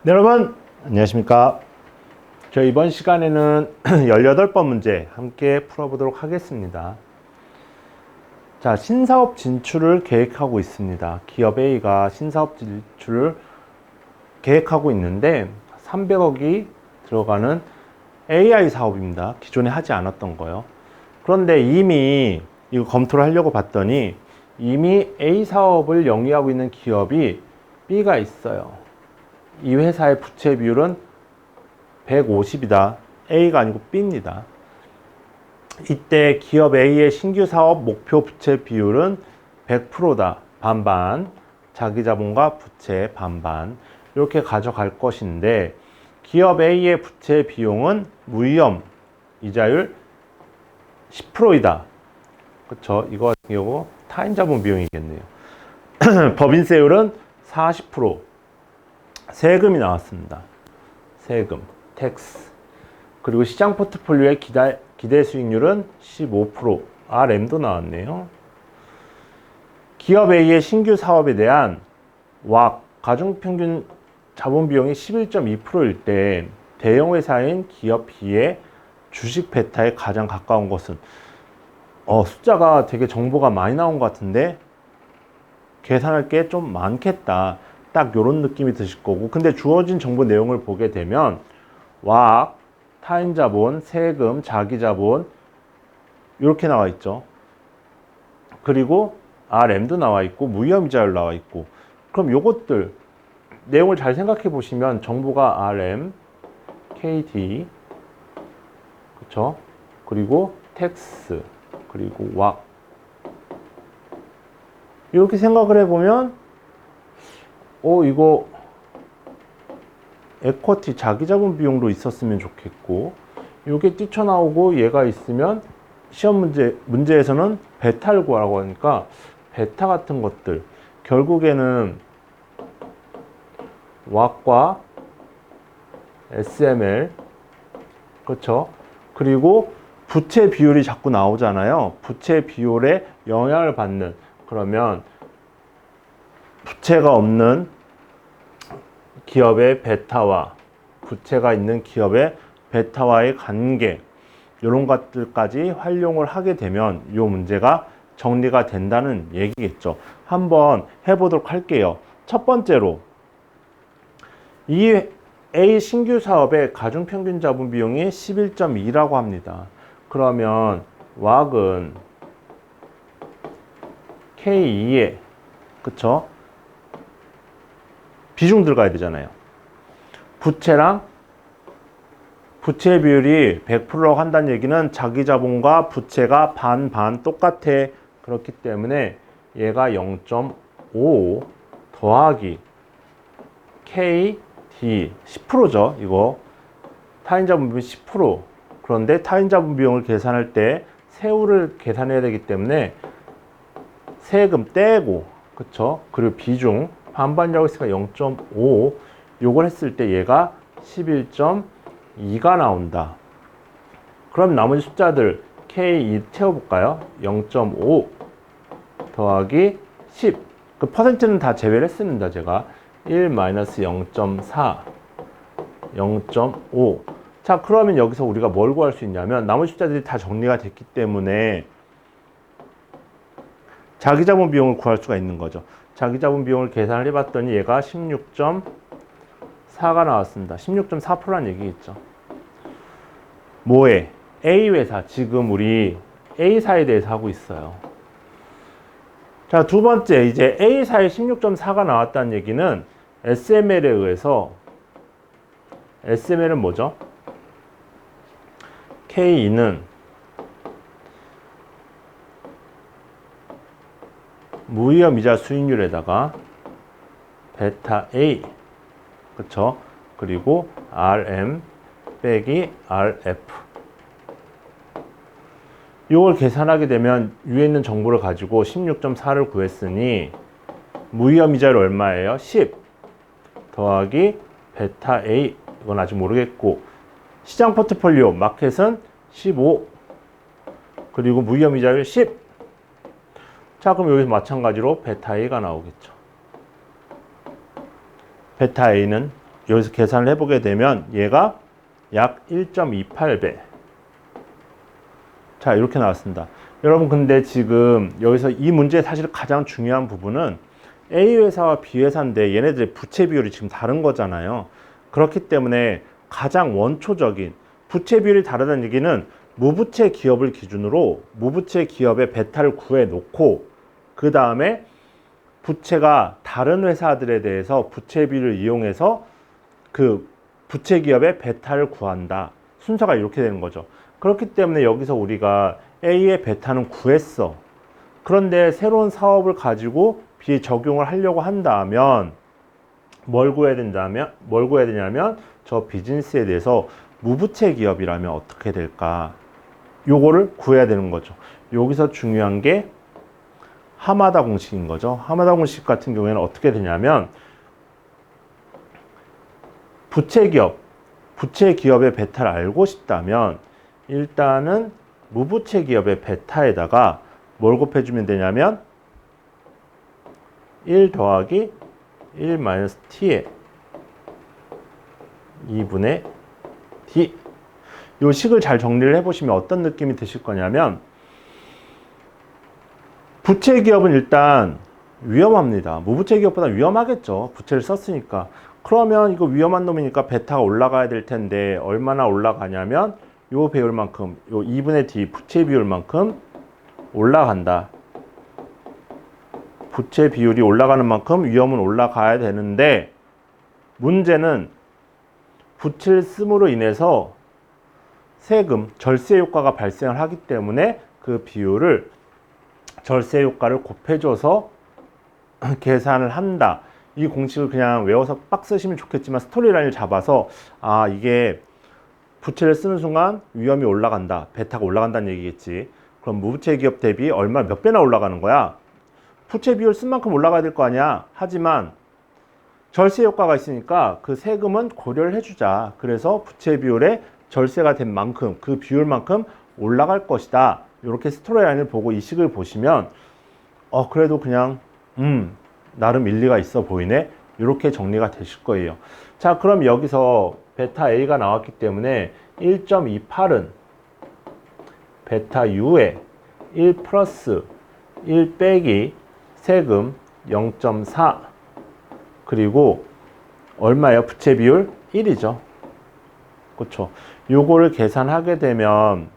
네, 여러분 안녕하십니까. 저 이번 시간에는 18번 문제 함께 풀어보도록 하겠습니다. 자, 신사업 진출을 계획하고 있습니다. 기업 A가 신사업 진출을 계획하고 있는데 300억이 들어가는 AI 사업입니다. 기존에 하지 않았던 거요. 그런데 이미 이거 검토를 하려고 봤더니 이미 A 사업을 영위하고 있는 기업이 B가 있어요. 이 회사의 부채 비율은 150이다. A가 아니고 B입니다. 이때 기업 A의 신규 사업 목표 부채 비율은 100%다. 반반. 자기 자본과 부채 반반. 이렇게 가져갈 것인데 기업 A의 부채 비용은 무위험 이자율 10%이다. 그렇죠? 이거 같은 경우 타인 자본 비용이겠네요. 법인세율은 40%. 세금이 나왔습니다. 세금, 텍스. 그리고 시장 포트폴리오의 기대 수익률은 15%. RM도 나왔네요. 기업 A의 신규 사업에 대한 왁, 가중평균 자본 비용이 11.2%일 때 대형 회사인 기업 B의 주식 베타에 가장 가까운 것은 숫자가 되게 정보가 많이 나온 것 같은데 계산할 게 좀 많겠다. 딱 요런 느낌이 드실 거고, 근데 주어진 정보 내용을 보게 되면 왁, 타인 자본, 세금, 자기 자본 이렇게 나와 있죠. 그리고 RM도 나와 있고 무위험 이자율 나와 있고, 그럼 요것들 내용을 잘 생각해 보시면 정보가 RM, KD, 그쵸? 그리고 텍스, 그리고 왁 이렇게 생각을 해보면 이거 에쿼티 자기자본 비용도 있었으면 좋겠고, 이게 뛰쳐나오고 얘가 있으면 시험 문제에서는 베타를 구하라고 하니까 베타 같은 것들 결국에는 왁과 SML, 그렇죠? 그리고 부채 비율이 자꾸 나오잖아요. 부채 비율에 영향을 받는, 그러면 부채가 없는 기업의 베타와 부채가 있는 기업의 베타와의 관계, 이런 것들까지 활용을 하게 되면 이 문제가 정리가 된다는 얘기겠죠. 한번 해보도록 할게요. 첫 번째로 이 A 신규 사업의 가중평균 자본 비용이 11.2라고 합니다. 그러면 왁은 K2에 그쵸? 비중 들어가야 되잖아요. 부채랑 부채 비율이 100%라고 한다는 얘기는 자기 자본과 부채가 반반 똑같아. 그렇기 때문에 얘가 0.5 더하기 KD 10%죠. 이거 타인 자본 비용 10%. 그런데 타인 자본 비용을 계산할 때 세후를 계산해야 되기 때문에 세금 떼고, 그쵸? 그리고 비중 반반이라고 했으니까 0.5 요걸 했을 때 얘가 11.2가 나온다. 그럼 나머지 숫자들 K2 채워볼까요? 0.5 더하기 10. 그 퍼센트는 다 제외를 했습니다. 제가 1-0.4 0.5. 자, 그러면 여기서 우리가 뭘 구할 수 있냐면 나머지 숫자들이 다 정리가 됐기 때문에 자기 자본 비용을 구할 수가 있는 거죠. 자기 자본 비용을 계산을 해봤더니 얘가 16.4가 나왔습니다. 16.4%라는 얘기겠죠. 뭐에? A 회사. 지금 우리 A사에 대해서 하고 있어요. 자, 두 번째, 이제 A사에 16.4가 나왔다는 얘기는 SML에 의해서, SML은 뭐죠? K2는 무위험 이자 수익률에다가 베타 A, 그쵸? 그리고 RM 빼기 RF. 이걸 계산하게 되면 위에 있는 정보를 가지고 16.4를 구했으니 무위험 이자율 얼마예요? 10 더하기 베타 A, 이건 아직 모르겠고, 시장 포트폴리오 마켓은 15 그리고 무위험 이자율 10. 자, 그럼 여기서 마찬가지로 베타 A가 나오겠죠. 베타 A는 여기서 계산을 해보게 되면 얘가 약 1.28배. 자, 이렇게 나왔습니다. 여러분, 근데 지금 여기서 이 문제의 사실 가장 중요한 부분은 A 회사와 B 회사인데 얘네들의 부채 비율이 지금 다른 거잖아요. 그렇기 때문에 가장 원초적인 부채 비율이 다르다는 얘기는 무부채 기업을 기준으로 무부채 기업의 베타를 구해 놓고 그 다음에 부채가 다른 회사들에 대해서 부채 비율을 이용해서 그 부채 기업의 베타를 구한다. 순서가 이렇게 되는 거죠. 그렇기 때문에 여기서 우리가 A의 베타는 구했어. 그런데 새로운 사업을 가지고 B에 적용을 하려고 한다면 뭘 구해야 되냐면 저 비즈니스에 대해서 무부채 기업이라면 어떻게 될까? 요거를 구해야 되는 거죠. 여기서 중요한 게 하마다 공식인 거죠. 하마다 공식 같은 경우에는 어떻게 되냐면 부채 기업의 베타를 알고 싶다면 일단은 무부채 기업의 베타에다가 뭘 곱해주면 되냐면 1 더하기 1 마이너스 t에 2분의 d. 요 식을 잘 정리를 해보시면 어떤 느낌이 드실 거냐면 부채 기업은 일단 위험합니다. 무부채 기업보다 위험하겠죠. 부채를 썼으니까. 그러면 이거 위험한 놈이니까 베타가 올라가야 될 텐데 얼마나 올라가냐면 요 배율만큼, 요 2분의 d 부채 비율만큼 올라간다. 부채 비율이 올라가는 만큼 위험은 올라가야 되는데 문제는 부채를 씀으로 인해서 세금, 절세 효과가 발생을 하기 때문에 그 비율을 절세 효과를 곱해줘서 계산을 한다. 이 공식을 그냥 외워서 빡 쓰시면 좋겠지만 스토리라인을 잡아서 아 이게 부채를 쓰는 순간 위험이 올라간다. 베타가 올라간다는 얘기겠지. 그럼 무부채 기업 대비 얼마 몇 배나 올라가는 거야? 부채 비율 쓴 만큼 올라가야 될 거 아니야. 하지만 절세 효과가 있으니까 그 세금은 고려를 해주자. 그래서 부채 비율에 절세가 된 만큼 그 비율만큼 올라갈 것이다. 이렇게 스토리라인을 보고 이 식을 보시면 그래도 그냥 나름 일리가 있어 보이네. 이렇게 정리가 되실 거예요. 자, 그럼 여기서 베타 A가 나왔기 때문에 1.28은 베타 U에 1 플러스 1 빼기 세금 0.4 그리고 얼마예요? 부채 비율 1이죠. 그렇죠. 요거를 계산하게 되면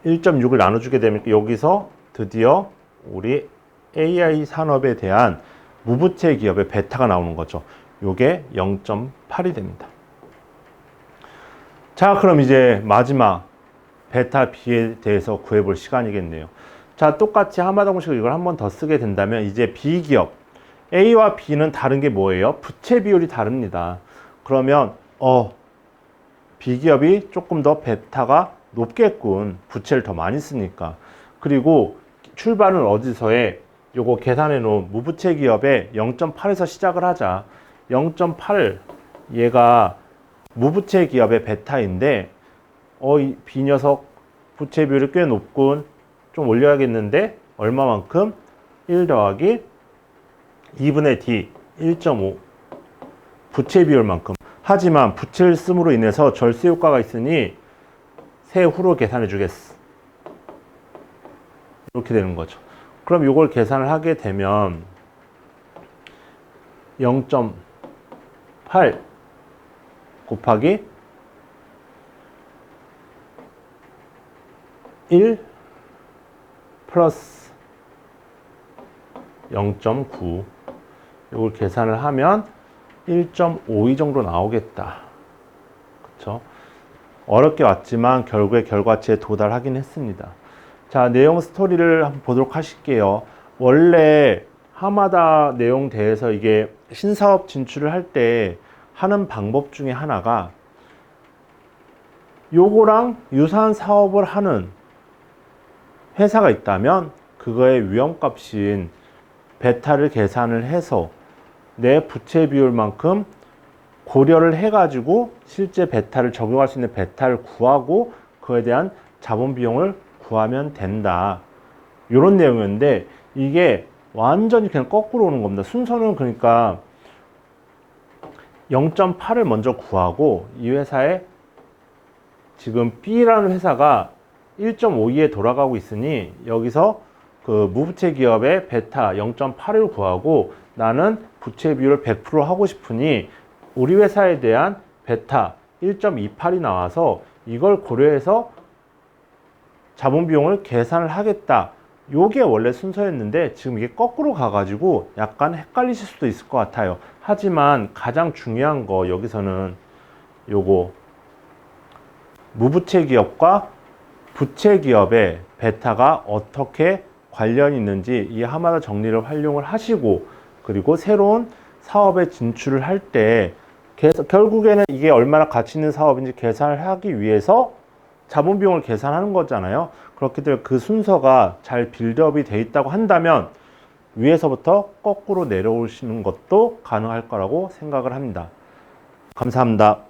1.6을 나눠주게 되면 여기서 드디어 우리 AI 산업에 대한 무부채 기업의 베타가 나오는 거죠. 요게 0.8이 됩니다. 자, 그럼 이제 마지막 베타 B에 대해서 구해볼 시간이겠네요. 자, 똑같이 하마다 공식을 이걸 한 번 더 쓰게 된다면 이제 B 기업 A와 B는 다른 게 뭐예요? 부채 비율이 다릅니다. 그러면 B 기업이 조금 더 베타가 높겠군. 부채를 더 많이 쓰니까. 그리고 출발은 어디서 해? 요거 계산해 놓은 무부채 기업의 0.8에서 시작을 하자. 0.8 얘가 무부채 기업의 베타인데 이 B 녀석 부채 비율이 꽤 높군. 좀 올려야겠는데 얼마만큼? 1 더하기 2분의 D 1.5 부채 비율만큼. 하지만 부채를 씀으로 인해서 절세 효과가 있으니 세후로 계산해 주겠어. 이렇게 되는 거죠. 그럼 이걸 계산을 하게 되면 0.8 곱하기 1 플러스 0.9 이걸 계산을 하면 1.52 정도 나오겠다. 그쵸? 어렵게 왔지만 결국에 결과치에 도달하긴 했습니다. 자, 내용 스토리를 한번 보도록 하실게요. 원래 하마다 내용 대해서 이게 신사업 진출을 할 때 하는 방법 중에 하나가 요거랑 유사한 사업을 하는 회사가 있다면 그거의 위험값인 베타를 계산을 해서 내 부채 비율만큼 고려를 해가지고 실제 베타를 적용할 수 있는 베타를 구하고 그에 대한 자본 비용을 구하면 된다. 이런 내용이었는데 이게 완전히 그냥 거꾸로 오는 겁니다. 순서는 그러니까 0.8을 먼저 구하고 이 회사에 지금 B라는 회사가 1.52에 돌아가고 있으니 여기서 그 무부채 기업의 베타 0.8을 구하고 나는 부채 비율을 100% 하고 싶으니 우리 회사에 대한 베타 1.28이 나와서 이걸 고려해서 자본 비용을 계산을 하겠다. 요게 원래 순서였는데 지금 이게 거꾸로 가가지고 약간 헷갈리실 수도 있을 것 같아요. 하지만 가장 중요한 거 여기서는 요거 무부채 기업과 부채 기업의 베타가 어떻게 관련이 있는지 이 하나의 정리를 활용을 하시고 그리고 새로운 사업에 진출을 할 때 결국에는 이게 얼마나 가치 있는 사업인지 계산을 하기 위해서 자본 비용을 계산하는 거잖아요. 그렇기 때문에 그 순서가 잘 빌드업이 돼 있다고 한다면 위에서부터 거꾸로 내려오시는 것도 가능할 거라고 생각을 합니다. 감사합니다.